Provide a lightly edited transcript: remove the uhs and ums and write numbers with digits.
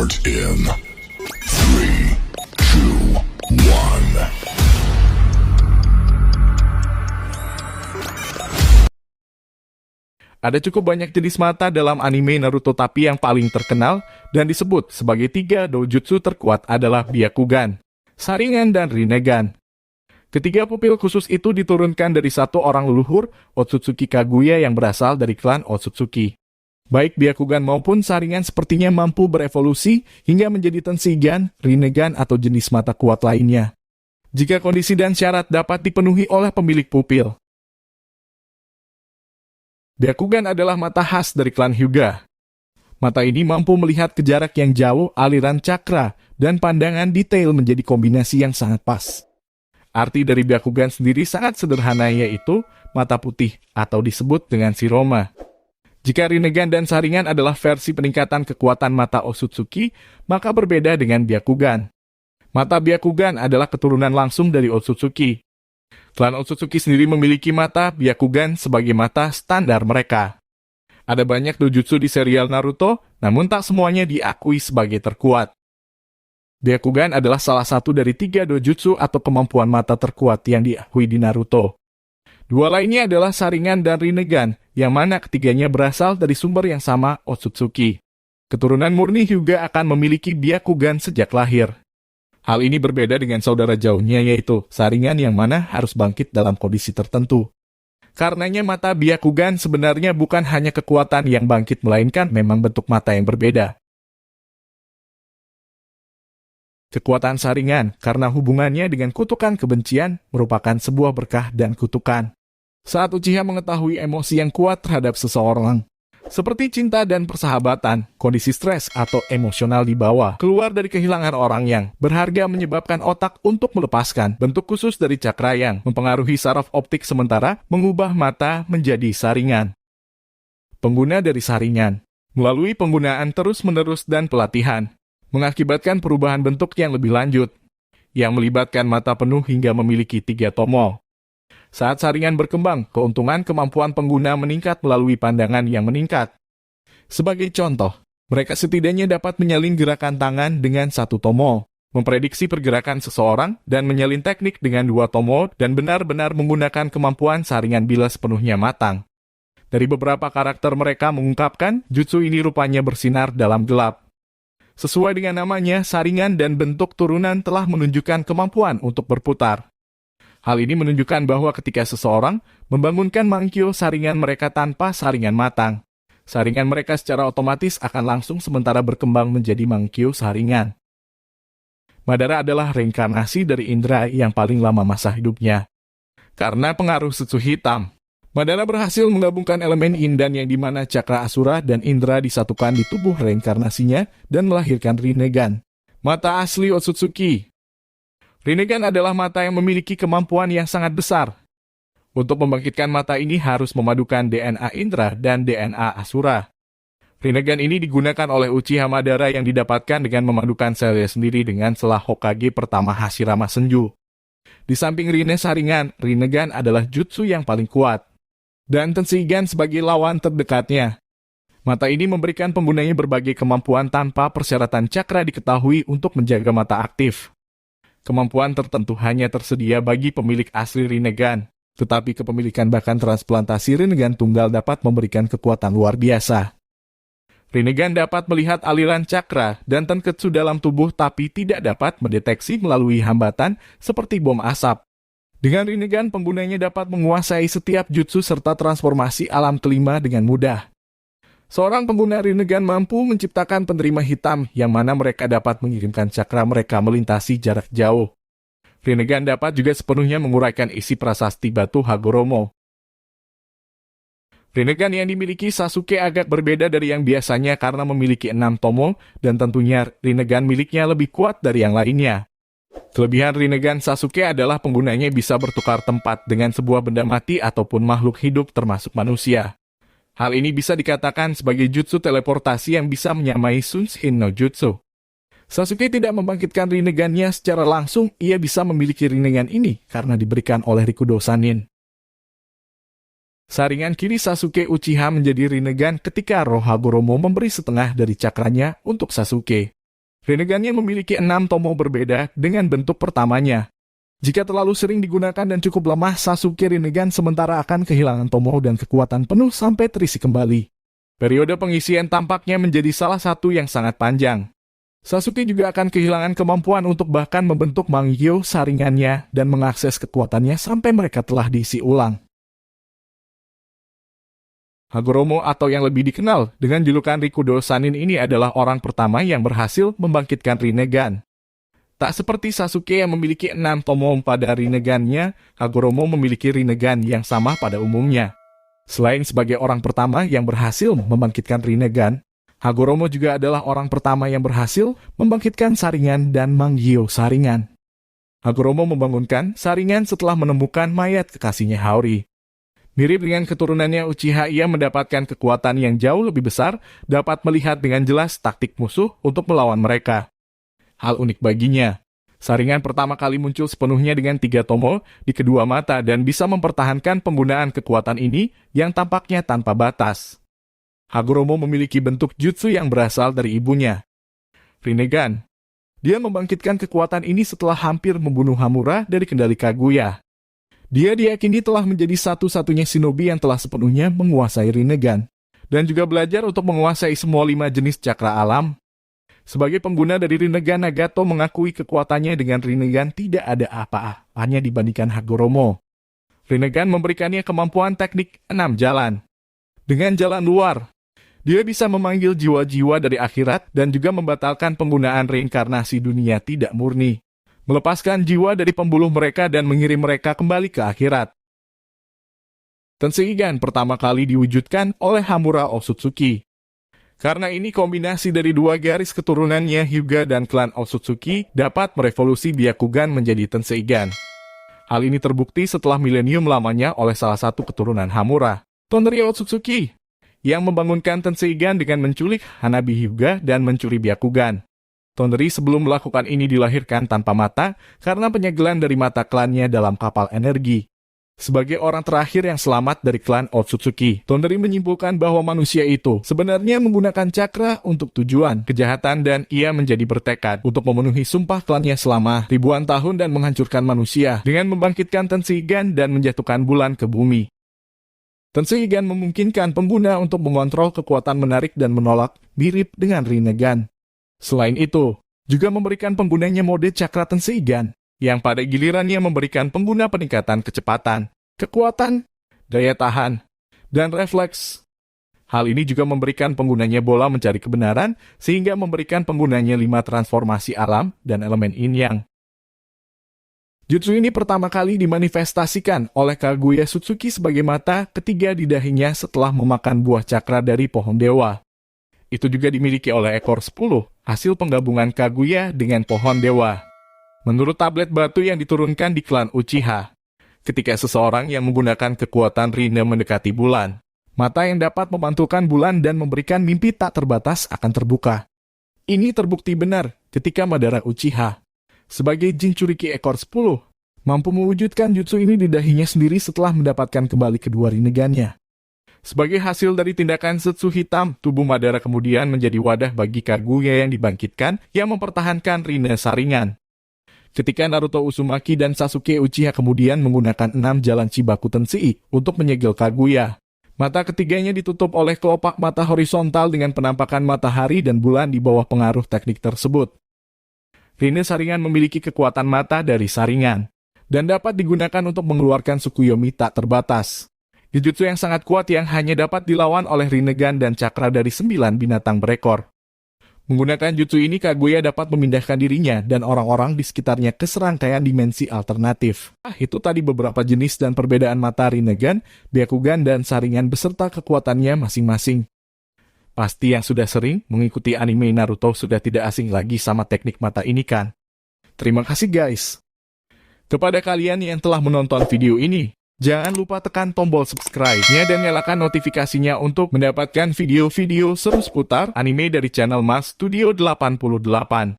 start in 3, 2, 1. Ada cukup banyak jenis mata dalam anime Naruto, tapi yang paling terkenal dan disebut sebagai 3 dojutsu terkuat adalah Byakugan, Sharingan, dan Rinnegan. Ketiga pupil khusus itu diturunkan dari satu orang leluhur, Otsutsuki Kaguya, yang berasal dari klan Otsutsuki. Baik Byakugan maupun Sharingan sepertinya mampu berevolusi hingga menjadi Tenshinhan, Rinnegan, atau jenis mata kuat lainnya, jika kondisi dan syarat dapat dipenuhi oleh pemilik pupil. Byakugan adalah mata khas dari klan Hyuga. Mata ini mampu melihat ke jarak yang jauh, aliran cakra, dan pandangan detail menjadi kombinasi yang sangat pas. Arti dari Byakugan sendiri sangat sederhana, yaitu mata putih atau disebut dengan Shiroma. Jika Rinnegan dan Sharingan adalah versi peningkatan kekuatan mata Otsutsuki, maka berbeda dengan Byakugan. Mata Byakugan adalah keturunan langsung dari Otsutsuki. Klan Otsutsuki sendiri memiliki mata Byakugan sebagai mata standar mereka. Ada banyak dojutsu di serial Naruto, namun tak semuanya diakui sebagai terkuat. Byakugan adalah salah satu dari 3 dojutsu atau kemampuan mata terkuat yang diakui di Naruto. 2 lainnya adalah Sharingan dan Rinnegan, yang mana ketiganya berasal dari sumber yang sama, Otsutsuki. Keturunan murni Hyuga akan memiliki Byakugan sejak lahir. Hal ini berbeda dengan saudara jauhnya, yaitu Sharingan, yang mana harus bangkit dalam kondisi tertentu. Karenanya mata Byakugan sebenarnya bukan hanya kekuatan yang bangkit, melainkan memang bentuk mata yang berbeda. Kekuatan Sharingan, karena hubungannya dengan kutukan kebencian, merupakan sebuah berkah dan kutukan. Saat Uchiha mengetahui emosi yang kuat terhadap seseorang, seperti cinta dan persahabatan, kondisi stres atau emosional dibawa keluar dari kehilangan orang yang berharga, menyebabkan otak untuk melepaskan bentuk khusus dari cakra yang mempengaruhi saraf optik, sementara mengubah mata menjadi Sharingan. Pengguna dari Sharingan, melalui penggunaan terus-menerus dan pelatihan, mengakibatkan perubahan bentuk yang lebih lanjut, yang melibatkan mata penuh hingga memiliki 3 tomo. Saat Sharingan berkembang, keuntungan kemampuan pengguna meningkat melalui pandangan yang meningkat. Sebagai contoh, mereka setidaknya dapat menyalin gerakan tangan dengan 1 tomo, memprediksi pergerakan seseorang, dan menyalin teknik dengan 2 tomo, dan benar-benar menggunakan kemampuan Sharingan bila sepenuhnya matang. Dari beberapa karakter mereka mengungkapkan, jutsu ini rupanya bersinar dalam gelap. Sesuai dengan namanya, Sharingan dan bentuk turunan telah menunjukkan kemampuan untuk berputar. Hal ini menunjukkan bahwa ketika seseorang membangunkan Mangkyo Sharingan mereka tanpa Sharingan matang, Sharingan mereka secara otomatis akan langsung sementara berkembang menjadi Mangkyo Sharingan. Madara adalah reinkarnasi dari Indra yang paling lama masa hidupnya. Karena pengaruh Setsu Hitam, Madara berhasil menggabungkan elemen Yin dan Yang, di mana cakra Asura dan Indra disatukan di tubuh reinkarnasinya dan melahirkan Rinnegan, mata asli Otsutsuki. Rinnegan adalah mata yang memiliki kemampuan yang sangat besar. Untuk membangkitkan mata ini harus memadukan DNA Indra dan DNA Asura. Rinnegan ini digunakan oleh Uchiha Madara yang didapatkan dengan memadukan selnya sendiri dengan selah Hokage pertama Hashirama Senju. Di samping Sharingan, Rinnegan adalah jutsu yang paling kuat, dan Tenshinhan sebagai lawan terdekatnya. Mata ini memberikan penggunanya berbagai kemampuan tanpa persyaratan cakra diketahui untuk menjaga mata aktif. Kemampuan tertentu hanya tersedia bagi pemilik asli Rinnegan, tetapi kepemilikan bahkan transplantasi Rinnegan tunggal dapat memberikan kekuatan luar biasa. Rinnegan dapat melihat aliran cakra dan tenketsu dalam tubuh, tapi tidak dapat mendeteksi melalui hambatan seperti bom asap. Dengan Rinnegan, penggunanya dapat menguasai setiap jutsu serta transformasi alam kelima dengan mudah. Seorang pengguna Rinnegan mampu menciptakan penerima hitam, yang mana mereka dapat mengirimkan cakra mereka melintasi jarak jauh. Rinnegan dapat juga sepenuhnya menguraikan isi prasasti batu Hagoromo. Rinnegan yang dimiliki Sasuke agak berbeda dari yang biasanya karena memiliki 6 tomo, dan tentunya Rinnegan miliknya lebih kuat dari yang lainnya. Kelebihan Rinnegan Sasuke adalah penggunanya bisa bertukar tempat dengan sebuah benda mati ataupun makhluk hidup termasuk manusia. Hal ini bisa dikatakan sebagai jutsu teleportasi yang bisa menyamai Sunshin no Jutsu. Sasuke tidak membangkitkan Rinnegan-nya secara langsung, ia bisa memiliki Rinnegan ini karena diberikan oleh Rikudo Sannin. Saringan kiri Sasuke Uchiha menjadi Rinnegan ketika roh Hagoromo memberi setengah dari cakranya untuk Sasuke. Rinnegan-nya memiliki 6 tomo berbeda dengan bentuk pertamanya. Jika terlalu sering digunakan dan cukup lemah, Sasuke Rinnegan sementara akan kehilangan tomo dan kekuatan penuh sampai terisi kembali. Periode pengisian tampaknya menjadi salah satu yang sangat panjang. Sasuke juga akan kehilangan kemampuan untuk bahkan membentuk Mangekyo saringannya dan mengakses kekuatannya sampai mereka telah diisi ulang. Hagoromo atau yang lebih dikenal dengan julukan Rikudo Sanin ini adalah orang pertama yang berhasil membangkitkan Rinnegan. Tak seperti Sasuke yang memiliki 6 tomo pada Rinnegan-nya, Hagoromo memiliki Rinnegan yang sama pada umumnya. Selain sebagai orang pertama yang berhasil membangkitkan Rinnegan, Hagoromo juga adalah orang pertama yang berhasil membangkitkan Sharingan dan Mangekyo Sharingan. Hagoromo membangunkan Sharingan setelah menemukan mayat kekasihnya Haori. Mirip dengan keturunannya Uchiha, ia mendapatkan kekuatan yang jauh lebih besar, dapat melihat dengan jelas taktik musuh untuk melawan mereka. Hal unik baginya, Sharingan pertama kali muncul sepenuhnya dengan 3 tomo di kedua mata dan bisa mempertahankan penggunaan kekuatan ini yang tampaknya tanpa batas. Hagoromo memiliki bentuk jutsu yang berasal dari ibunya, Rinnegan. Dia membangkitkan kekuatan ini setelah hampir membunuh Hamura dari kendali Kaguya. Dia diyakini telah menjadi satu-satunya shinobi yang telah sepenuhnya menguasai Rinnegan, dan juga belajar untuk menguasai semua 5 jenis cakra alam. Sebagai pengguna dari Rinnegan, Nagato mengakui kekuatannya dengan Rinnegan tidak ada apa-apanya dibandingkan Hagoromo. Rinnegan memberikannya kemampuan teknik 6 jalan. Dengan jalan luar, dia bisa memanggil jiwa-jiwa dari akhirat dan juga membatalkan penggunaan reinkarnasi dunia tidak murni, melepaskan jiwa dari pembuluh mereka dan mengirim mereka kembali ke akhirat. Tenseigan pertama kali diwujudkan oleh Hamura Otsutsuki. Karena ini kombinasi dari 2 garis keturunannya Hyuga dan klan Otsutsuki dapat merevolusi Byakugan menjadi Tenseigan. Hal ini terbukti setelah milenium lamanya oleh salah satu keturunan Hamura, Tonri Otsutsuki, yang membangunkan Tenseigan dengan menculik Hanabi Hyuga dan mencuri Byakugan. Tonri sebelum melakukan ini dilahirkan tanpa mata karena penyegelan dari mata klannya dalam kapal energi. Sebagai orang terakhir yang selamat dari klan Otsutsuki, Tonri menyimpulkan bahwa manusia itu sebenarnya menggunakan cakra untuk tujuan kejahatan dan ia menjadi bertekad untuk memenuhi sumpah klannya selama ribuan tahun dan menghancurkan manusia dengan membangkitkan Tenseigan dan menjatuhkan bulan ke bumi. Tenseigan memungkinkan pengguna untuk mengontrol kekuatan menarik dan menolak, mirip dengan Rinnegan. Selain itu, juga memberikan penggunanya mode cakra Tenseigan, yang pada gilirannya memberikan pengguna peningkatan kecepatan, kekuatan, daya tahan, dan refleks. Hal ini juga memberikan penggunanya bola mencari kebenaran, sehingga memberikan penggunanya 5 transformasi alam dan elemen yin yang. Jutsu ini pertama kali dimanifestasikan oleh Kaguya Sutsuki sebagai mata ketiga di dahinya setelah memakan buah cakra dari pohon dewa. Itu juga dimiliki oleh ekor 10, hasil penggabungan Kaguya dengan pohon dewa. Menurut tablet batu yang diturunkan di klan Uchiha, ketika seseorang yang menggunakan kekuatan Rinne mendekati bulan, mata yang dapat memantulkan bulan dan memberikan mimpi tak terbatas akan terbuka. Ini terbukti benar ketika Madara Uchiha, sebagai Jinchuriki ekor 10, mampu mewujudkan jutsu ini di dahinya sendiri setelah mendapatkan kembali kedua Rinnegan-nya. Sebagai hasil dari tindakan Zetsu hitam, tubuh Madara kemudian menjadi wadah bagi Kaguya yang dibangkitkan yang mempertahankan Rinne Sharingan. Ketika Naruto Uzumaki dan Sasuke Uchiha kemudian menggunakan 6 jalan Chibaku Tensei untuk menyegel Kaguya, mata ketiganya ditutup oleh kelopak mata horizontal dengan penampakan matahari dan bulan di bawah pengaruh teknik tersebut. Rinne Sharingan memiliki kekuatan mata dari Sharingan, dan dapat digunakan untuk mengeluarkan Tsukuyomi tak terbatas. Jujutsu yang sangat kuat yang hanya dapat dilawan oleh Rinnegan dan cakra dari 9 binatang berekor. Menggunakan jutsu ini, Kaguya dapat memindahkan dirinya dan orang-orang di sekitarnya ke serangkaian dimensi alternatif. Itu tadi beberapa jenis dan perbedaan mata Rinnegan, Byakugan, dan Sharingan beserta kekuatannya masing-masing. Pasti yang sudah sering mengikuti anime Naruto sudah tidak asing lagi sama teknik mata ini kan? Terima kasih guys. Kepada kalian yang telah menonton video ini, jangan lupa tekan tombol subscribe-nya dan nyalakan notifikasinya untuk mendapatkan video-video seru seputar anime dari channel Mas Studio 88.